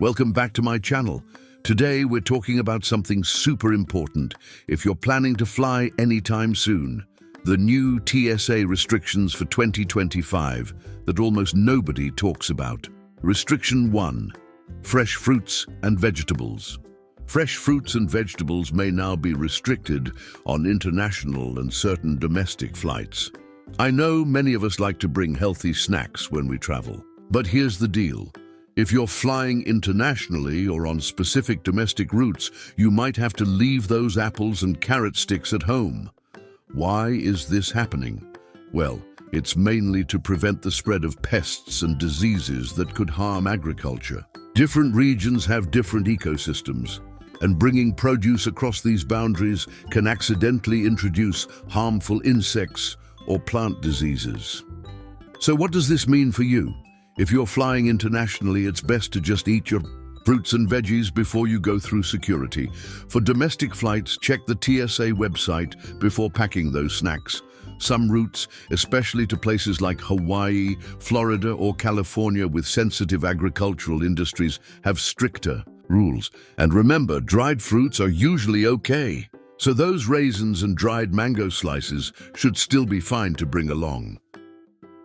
Welcome back to my channel. Today we're talking about something super important if you're planning to fly anytime soon. The new TSA restrictions for 2025 that almost nobody talks about. Restriction 1. Fresh fruits and vegetables. Fresh fruits and vegetables may now be restricted on international and certain domestic flights. I know many of us like to bring healthy snacks when we travel, but here's the deal. If you're flying internationally or on specific domestic routes, you might have to leave those apples and carrot sticks at home. Why is this happening? Well, it's mainly to prevent the spread of pests and diseases that could harm agriculture. Different regions have different ecosystems, and bringing produce across these boundaries can accidentally introduce harmful insects or plant diseases. So what does this mean for you? If you're flying internationally, it's best to just eat your fruits and veggies before you go through security. For domestic flights, check the TSA website before packing those snacks. Some routes, especially to places like Hawaii, Florida, or California with sensitive agricultural industries, have stricter rules. And remember, dried fruits are usually okay. So those raisins and dried mango slices should still be fine to bring along.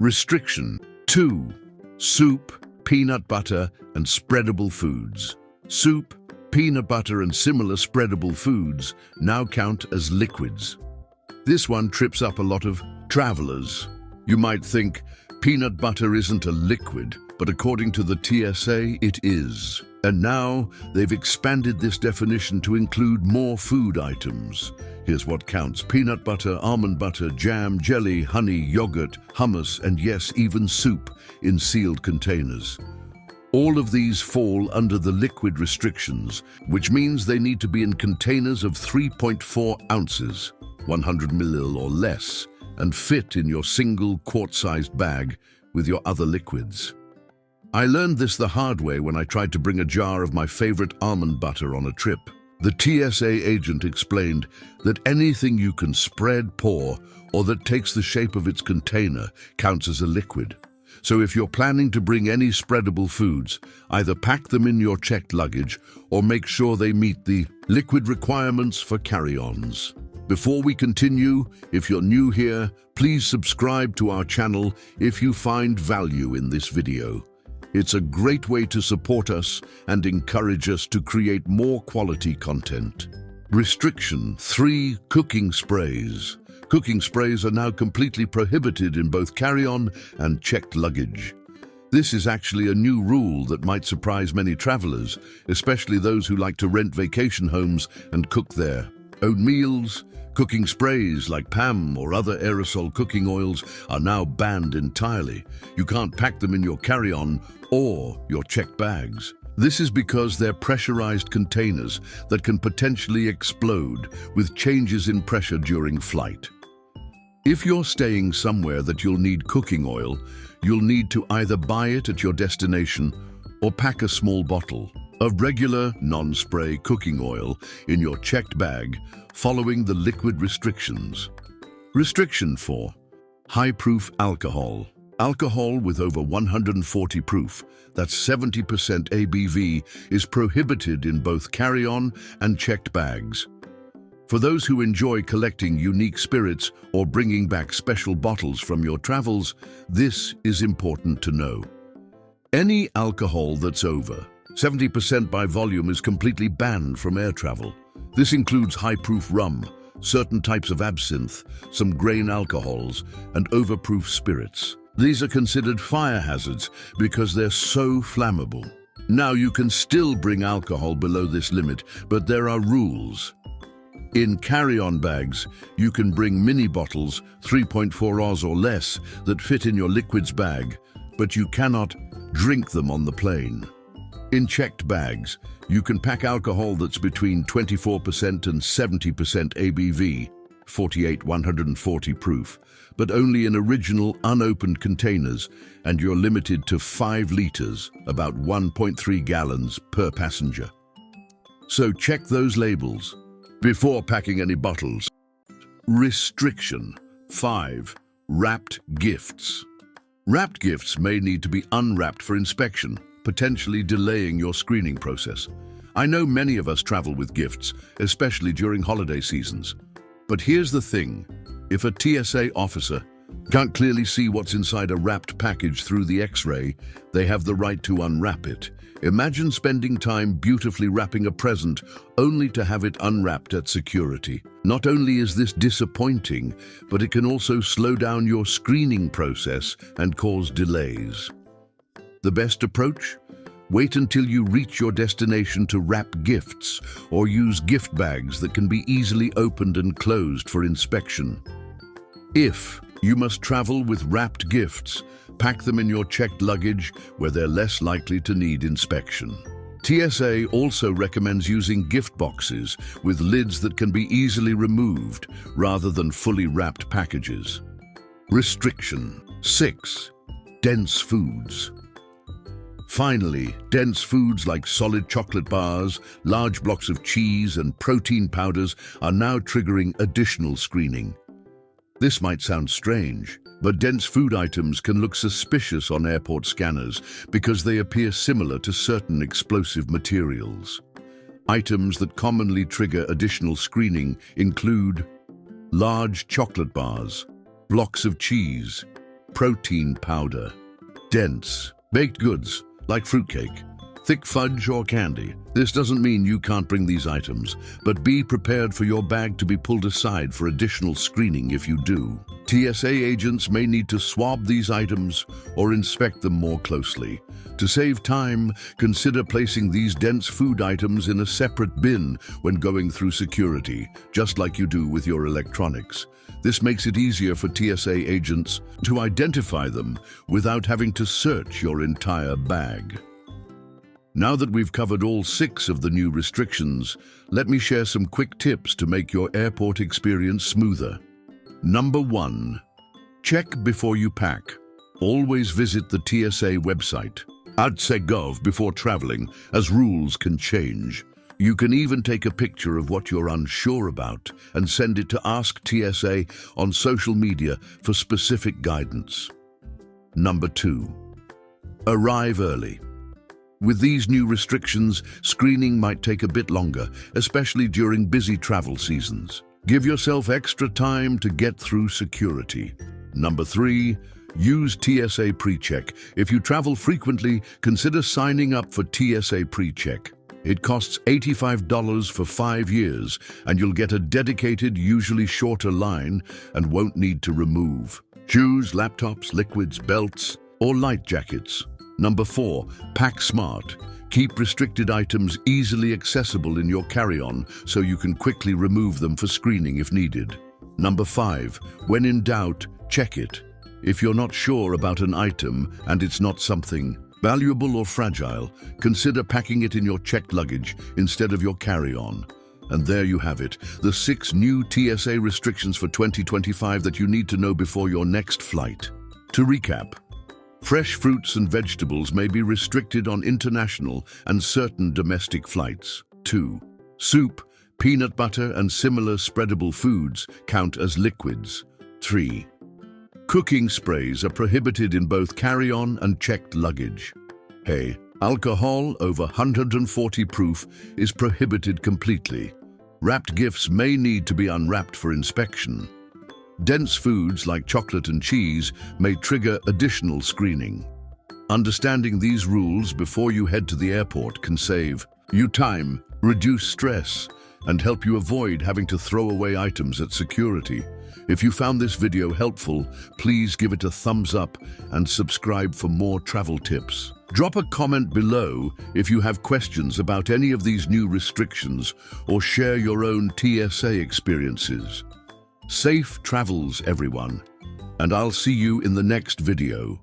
Restriction 2. Soup, peanut butter, and spreadable foods. Soup, peanut butter, and similar spreadable foods now count as liquids. This one trips up a lot of travelers. You might think peanut butter isn't a liquid, but according to the TSA, it is. And now they've expanded this definition to include more food items. Here's what counts: peanut butter, almond butter, jam, jelly, honey, yogurt, hummus, and yes, even soup in sealed containers. All of these fall under the liquid restrictions, which means they need to be in containers of 3.4 ounces, 100 ml or less, and fit in your single quart-sized bag with your other liquids. I learned this the hard way when I tried to bring a jar of my favorite almond butter on a trip. The TSA agent explained that anything you can spread, pour, or that takes the shape of its container counts as a liquid. So if you're planning to bring any spreadable foods, either pack them in your checked luggage or make sure they meet the liquid requirements for carry-ons. Before we continue, if you're new here, please subscribe to our channel if you find value in this video. It's a great way to support us and encourage us to create more quality content. Restriction 3. Cooking sprays. Cooking sprays are now completely prohibited in both carry-on and checked luggage. This is actually a new rule that might surprise many travelers, especially those who like to rent vacation homes and cook their own meals. Cooking sprays like PAM or other aerosol cooking oils are now banned entirely. You can't pack them in your carry-on or your checked bags. This is because they're pressurized containers that can potentially explode with changes in pressure during flight. If you're staying somewhere that you'll need cooking oil, you'll need to either buy it at your destination or pack a small bottle of regular non-spray cooking oil in your checked bag, following the liquid restrictions. Restriction 4. High-proof alcohol. Alcohol with over 140 proof, that's 70% ABV, is prohibited in both carry-on and checked bags. For those who enjoy collecting unique spirits or bringing back special bottles from your travels, this is important to know. Any alcohol that's over 70% by volume is completely banned from air travel. This includes high-proof rum, certain types of absinthe, some grain alcohols, and overproof spirits. These are considered fire hazards because they're so flammable. Now, you can still bring alcohol below this limit, but there are rules. In carry-on bags, you can bring mini bottles, 3.4 Oz or less, that fit in your liquids bag, but you cannot drink them on the plane. In checked bags, you can pack alcohol that's between 24% and 70% ABV, 140 proof, but only in original unopened containers, and you're limited to 5 liters, about 1.3 gallons per passenger. So check those labels before packing any bottles. Restriction 5. Wrapped gifts. Wrapped gifts may need to be unwrapped for inspection, potentially delaying your screening process. I know many of us travel with gifts, especially during holiday seasons. But here's the thing. If a TSA officer can't clearly see what's inside a wrapped package through the X-ray, they have the right to unwrap it. Imagine spending time beautifully wrapping a present only to have it unwrapped at security. Not only is this disappointing, but it can also slow down your screening process and cause delays. The best approach? Wait until you reach your destination to wrap gifts, or use gift bags that can be easily opened and closed for inspection. If you must travel with wrapped gifts, pack them in your checked luggage where they're less likely to need inspection. TSA also recommends using gift boxes with lids that can be easily removed rather than fully wrapped packages. Restriction 6. Dense foods. Finally, dense foods like solid chocolate bars, large blocks of cheese, and protein powders are now triggering additional screening. This might sound strange, but dense food items can look suspicious on airport scanners because they appear similar to certain explosive materials. Items that commonly trigger additional screening include large chocolate bars, blocks of cheese, protein powder, dense baked goods like fruitcake, thick fudge or candy. This doesn't mean you can't bring these items, but be prepared for your bag to be pulled aside for additional screening if you do. TSA agents may need to swab these items or inspect them more closely. To save time, consider placing these dense food items in a separate bin when going through security, just like you do with your electronics. This makes it easier for TSA agents to identify them without having to search your entire bag. Now that we've covered all 6 of the new restrictions, let me share some quick tips to make your airport experience smoother. Number 1. Check before you pack. Always visit the TSA website, @gov, before traveling, as rules can change. You can even take a picture of what you're unsure about and send it to Ask TSA on social media for specific guidance. Number 2. Arrive early. With these new restrictions, screening might take a bit longer, especially during busy travel seasons. Give yourself extra time to get through security. Number 3. Use TSA Precheck. If you travel frequently, consider signing up for TSA Precheck. It costs $85 for 5 years, and you'll get a dedicated, usually shorter line and won't need to remove shoes, laptops, liquids, belts, or light jackets. Number 4. Pack smart. Keep restricted items easily accessible in your carry-on so you can quickly remove them for screening if needed. Number 5. When in doubt, check it. If you're not sure about an item and it's not something valuable or fragile, consider packing it in your checked luggage instead of your carry-on. And there you have it, the 6 new TSA restrictions for 2025 that you need to know before your next flight. To recap, fresh fruits and vegetables may be restricted on international and certain domestic flights. 2. Soup, peanut butter, and similar spreadable foods count as liquids. 3. Cooking sprays are prohibited in both carry-on and checked luggage. Alcohol over 140 proof is prohibited completely. Wrapped gifts may need to be unwrapped for inspection. Dense foods like chocolate and cheese may trigger additional screening. Understanding these rules before you head to the airport can save you time, reduce stress, and help you avoid having to throw away items at security. If you found this video helpful, please give it a thumbs up and subscribe for more travel tips. Drop a comment below if you have questions about any of these new restrictions or share your own TSA experiences. Safe travels, everyone, and I'll see you in the next video.